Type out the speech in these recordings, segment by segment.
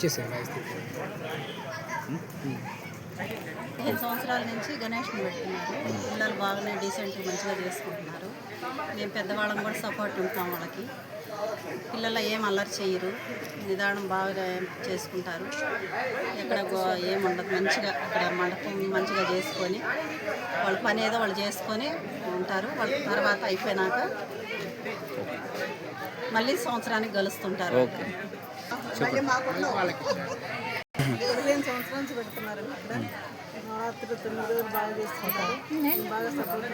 15 సంవత్సరాల నుంచి గణేష్ని పెడుతున్నారు. పిల్లలు బాగానే డీసెంట్ మంచిగా చేసుకుంటున్నారు. మేము పెద్దవాళ్ళం కూడా సపోర్ట్ ఉంటాం వాళ్ళకి. పిల్లలు ఏం అల్లరి చేయరు, నిదానం బాగా చేసుకుంటారు. ఎక్కడ ఏముండదు, మంచిగా ఇక్కడ మండపం మంచిగా చేసుకొని వాళ్ళ పని ఏదో వాళ్ళు చేసుకొని ఉంటారు. వాళ్ళ తర్వాత అయిపోయినాక మళ్ళీ సంవత్సరానికి కలుస్తుంటారు. 15 సంవత్సరాల నుంచి పెడుతున్నారండి. ఇక్కడ నవరాత్రులు 9 రోజులు బాగా చేసుకుంటారు. బాగా సపోర్ట్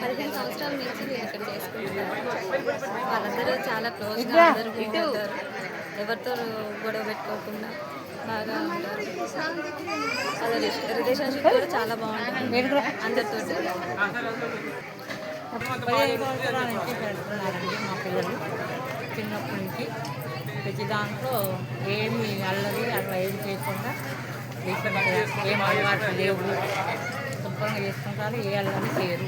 15 సంవత్సరాల నుంచి నేను ఇక్కడ చేసుకుంటున్నాను. వాళ్ళందరూ చాలా క్లోజ్గా అందరూ ఉంటారు. ఎవరితో గొడవ పెట్టుకోకుండా బాగా ఉంటారు. వాళ్ళ రిలేషన్షిప్ కూడా చాలా బాగుంటుంది అందరితో. 15 సంవత్సరాల నుంచి పెడుతున్నారండి మా పిల్లలు. చిన్నప్పటి నుంచి ప్రతి దాంట్లో ఏమి అల్లరి అట్లా ఏమి చేయకుండా ఏం అలవాటు లేవు, శుభ్రంగా చేసుకుంటారు. ఏ అల్లరి చేయరు.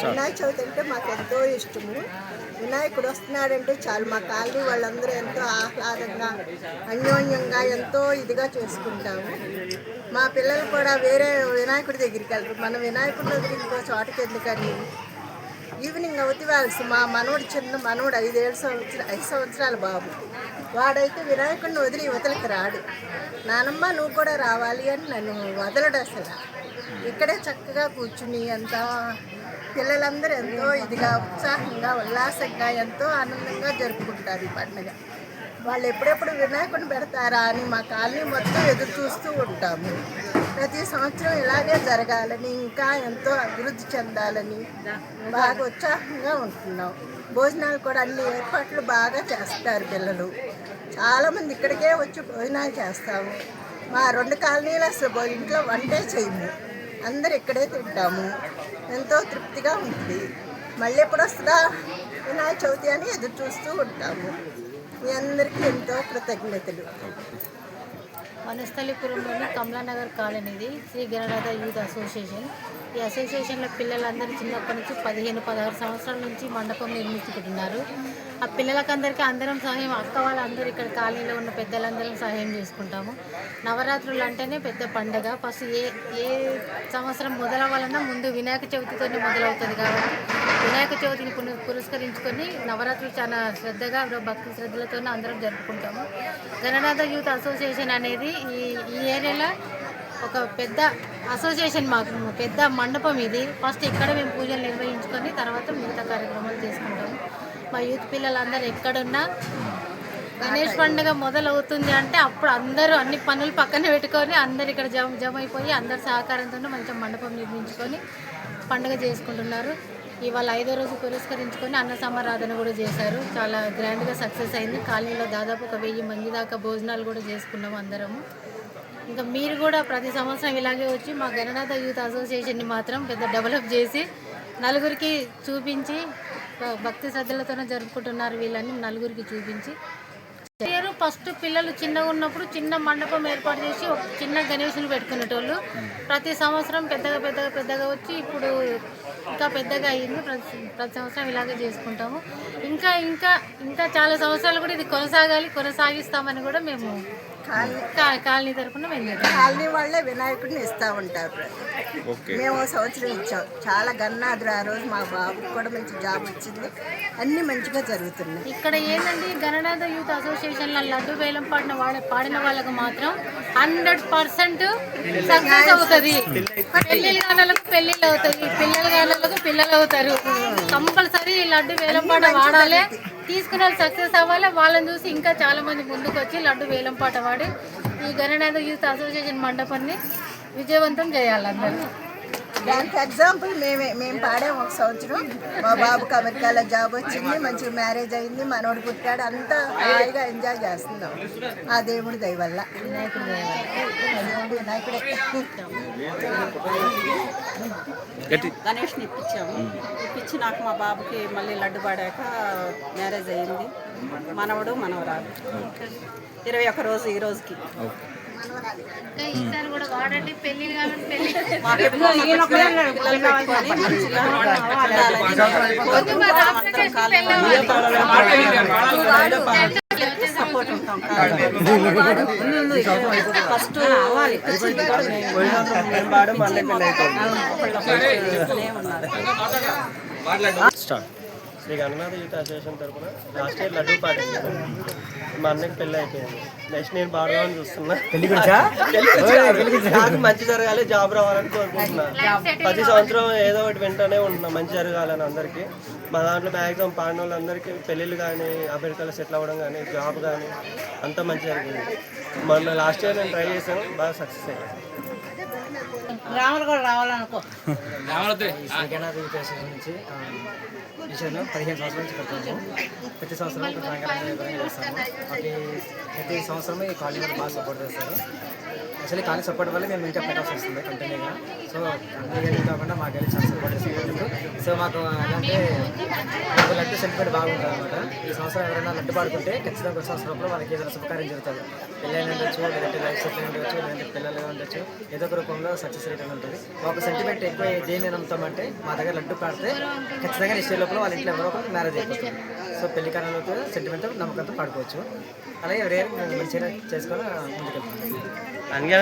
వినాయక చవితి అంటే మాకు ఎంతో ఇష్టము. వినాయకుడు వస్తున్నాడంటే చాలు మా కాలనీ వాళ్ళందరూ ఎంతో ఆహ్లాదంగా అన్యోన్యంగా ఎంతో ఇదిగా చేసుకుంటాము. మా పిల్లలు కూడా వేరే వినాయకుడి దగ్గరికి వెళ్తారు. మన వినాయకుడి దగ్గర ఇంకో చోటకి ఎందుకని ఈవినింగ్ అవుతే వాళ్ళకి మా మనవడు చిన్న మనవడు 5 సంవత్సరాల బాబు, వాడైతే వినాయకుడిని వదిలి యువతలకి రాడు. నానమ్మ నువ్వు కూడా రావాలి అని నన్ను వదలడు అసలు. ఇక్కడే చక్కగా కూర్చుని అంతా పిల్లలందరూ ఎంతో ఇదిగా ఉత్సాహంగా ఉల్లాసంగా ఎంతో ఆనందంగా జరుపుకుంటారు ఈ పండుగ. వాళ్ళు ఎప్పుడెప్పుడు వినాయకుడిని పెడతారా అని మా కాలనీ మొత్తం ఎదురు చూస్తూ ఉంటాము. ప్రతి సంవత్సరం ఇలాగే జరగాలని, ఇంకా ఎంతో అభివృద్ధి చెందాలని బాగా ఉత్సాహంగా ఉంటున్నాం. భోజనాలు కూడా అన్ని ఏర్పాట్లు బాగా చేస్తారు పిల్లలు. చాలామంది ఇక్కడికే వచ్చి భోజనాలు చేస్తాము. మా 2 కాలనీలు అసలు ఇంట్లో వంటే చేయము, అందరు ఇక్కడే తింటాము. ఎంతో తృప్తిగా ఉంటుంది. మళ్ళీ ఎప్పుడు వస్తుందా వినాయక చవితి అని ఎదురు చూస్తూ ఉంటాము. మీ అందరికీ ఎంతో కృతజ్ఞతలు. వనస్థలిపురంలోని కమలానగర్ కాలనీది శ్రీ గణనాథ యూత్ అసోసియేషన్. ఈ అసోసియేషన్లో పిల్లలందరూ చిన్నప్పటి నుంచి 15-16 సంవత్సరాల నుంచి మండపం నిర్మించుకుంటున్నారు. ఆ పిల్లలకందరికీ అందరం సహాయం, అక్క వాళ్ళందరూ ఇక్కడ కాలనీలో ఉన్న పెద్దలందరం సహాయం చేసుకుంటాము. నవరాత్రులు అంటేనే పెద్ద పండగ. ఫస్ట్ ఏ సంవత్సరం మొదలవ్వాలన్నా ముందు వినాయక చవితితోనే మొదలవుతుంది. కాబట్టి వినాయక చవితిని పురస్కరించుకొని నవరాత్రులు చాలా శ్రద్ధగా భక్తి శ్రద్ధలతోనే అందరం జరుపుకుంటాము. గణనాథ యూత్ అసోసియేషన్ అనేది ఈ ఏరియాలో ఒక పెద్ద అసోసియేషన్. మాకు పెద్ద మండపం ఇది. ఫస్ట్ ఇక్కడ మేము పూజలు నిర్వహించుకొని తర్వాత మిగతా కార్యక్రమాలు చేసుకుంటాము. మా యూత్ పిల్లలందరూ ఎక్కడున్నా గణేష్ పండుగ మొదలవుతుంది అంటే అప్పుడు అందరూ అన్ని పనులు పక్కన పెట్టుకొని అందరు ఇక్కడ జమ అయిపోయి అందరి సహకారంతో మంచిగా మండపం నిర్మించుకొని పండుగ చేసుకుంటున్నారు. ఇవాళ 5వ రోజు పురస్కరించుకొని అన్న సమారాధన కూడా చేశారు. చాలా గ్రాండ్గా సక్సెస్ అయింది. కాలనీలో దాదాపు 1000 మంది దాకా భోజనాలు కూడా చేసుకున్నాము అందరము. ఇంకా మీరు కూడా ప్రతి సంవత్సరం ఇలాగే వచ్చి మా గణనాథ యూత్ అసోసియేషన్ని మాత్రం పెద్ద డెవలప్ చేసి నలుగురికి చూపించి భక్తి శ్రద్ధలతోనే జరుపుకుంటున్నారు. వీళ్ళని నలుగురికి చూపించి ఫస్ట్ పిల్లలు చిన్నగా ఉన్నప్పుడు చిన్న మండపం ఏర్పాటు చేసి ఒక చిన్న గణేశులు పెట్టుకునేటోళ్ళు. ప్రతి సంవత్సరం పెద్దగా వచ్చి ఇప్పుడు ఇంకా పెద్దగా అయ్యింది. ప్రతి సంవత్సరం ఇలాగే చేసుకుంటాము. ఇంకా చాలా సంవత్సరాలు కూడా ఇది కొనసాగిస్తామని కూడా మేము కాలనీ తరఫున కాలనీ వాళ్ళే వినాయకుడిని ఇస్తూ ఉంటారు. మేము సంవత్సరం ఇచ్చాం. చాలా గన్నాదులు. ఆ రోజు మా బాబుకి కూడా మంచి జాబ్ వచ్చింది. అన్నీ మంచిగా జరుగుతున్నాయి. ఇక్కడ ఏంటంటే గణనాథ యూత్ అసోసియేషన్లో లడ్డు వేలం పాడిన వాళ్ళకు మాత్రం 100% సక్సెస్ అవుతుంది. పెళ్ళిళ్ళ గానలకు పెళ్ళిళ్ళు అవుతాయి, పిల్లల గానలకు పిల్లలు అవుతారు. కంపల్సరీ లడ్డు వేలం పాట వాడాలి. తీసుకున్న వాళ్ళు సక్సెస్ అవ్వాలి. వాళ్ళని చూసి ఇంకా చాలా మంది ముందుకు వచ్చి లడ్డు వేలం పాట వాడి ఈ గణనాథ యూత్ అసోసియేషన్ మండపాన్ని విజయవంతం చేయాలి అందరూ. దానికి ఎగ్జాంపుల్ మేము పాడాము. ఒక సంవత్సరం మా బాబుకి అమెరికాలో జాబ్ వచ్చింది, మంచిగా మ్యారేజ్ అయింది, మనోడు పుట్టాడు. అంతా హాయిగా ఎంజాయ్ చేస్తున్నాం ఆ దేవుడి దయ వల్ల. వినాయకుడే గణేష్ని ఇప్పించి నాకు మా బాబుకి మళ్ళీ లడ్డు పాడాక మ్యారేజ్ అయ్యింది. మనవడు మనవరాలు 21 రోజు ఈ రోజుకి. ఈసారి కూడా వాడండి పెళ్లి కాబట్టి పెళ్లి సపోర్ట్ ఉంటాం first Shri Gananatha youth association తరఫున లాస్ట్ ఇయర్ లడ్డూ పార్టీ మా అన్నకి పెళ్ళి అయిపోయింది. నెక్స్ట్ నేను పాడదామని చూస్తున్నా. నాకు మంచి జరగాలి, జాబ్ రావాలని కోరుకుంటున్నా. ప్రతి సంవత్సరం ఏదో ఒకటి వింటూనే ఉంటున్నా మంచి జరగాలని అందరికీ. మా దాంట్లో మ్యాక్సిమం పాడిన వాళ్ళందరికీ పెళ్ళిళ్ళు కానీ, అమెరికాలో సెటిల్ అవ్వడం కానీ, జాబ్ కానీ అంతా మంచి జరిగింది. మొన్న లాస్ట్ ఇయర్ నేను ట్రై చేశాను, బాగా సక్సెస్ అయ్యాను. రావాలి కూడా రావాలనుకో శ్రీగణనాథ యూత్ అసోసియేషన్ నుంచి విషయంలో 15 సంవత్సరాల నుంచి కడుతున్నాము. ప్రతి సంవత్సరం చేస్తాము. ప్రతి సంవత్సరం ఈ కాలనీ వాళ్ళు బాగా సపోర్ట్ చేస్తారు. యాక్చువల్లీ కాలనీ సపోర్ట్ వల్ల మేము ఇంకా పెట్టాల్సి వస్తుంది కంటిన్యూగా. సో అన్ని కాకుండా మాకు వెళ్ళి చాలా సపోర్ట్ చేస్తున్నారు. సో మాకు అంటే మాకు లడ్డు సెంటిమెంట్ బాగుంటుంది అనమాట. ఈ సంవత్సరం ఎవరైనా లడ్డు పాడుకుంటే ఖచ్చితంగా ఒక సంవత్సరంలో వాళ్ళకి ఏదైనా శుభకార్యం జరుగుతుంది. పెళ్ళైన ఉండొచ్చు, లేదంటే లైఫ్ సెటిల్ ఉండొచ్చు, లేదంటే పిల్లలు ఉండొచ్చు, ఏదో ఒక రూపంలో సక్సెస్ రేట్ ఉండదు. ఒక సెంటిమెంట్ ఎక్కువ దేన్ని నమ్ముతామంటే మా దగ్గర లడ్డు పాడితే ఖచ్చితంగా నిశ్చయ లోపల వాళ్ళ ఇంట్లో ఎవరో ఒకరు మ్యారేజ్ అయిపోతుంది. సో పెళ్లి కాలంలో సెంటిమెంట్ నమ్మకంతో పాడుకోవచ్చు. అలాగే ఎవరైనా మంచిగా చేసుకొని ముందుకెళ్తాం.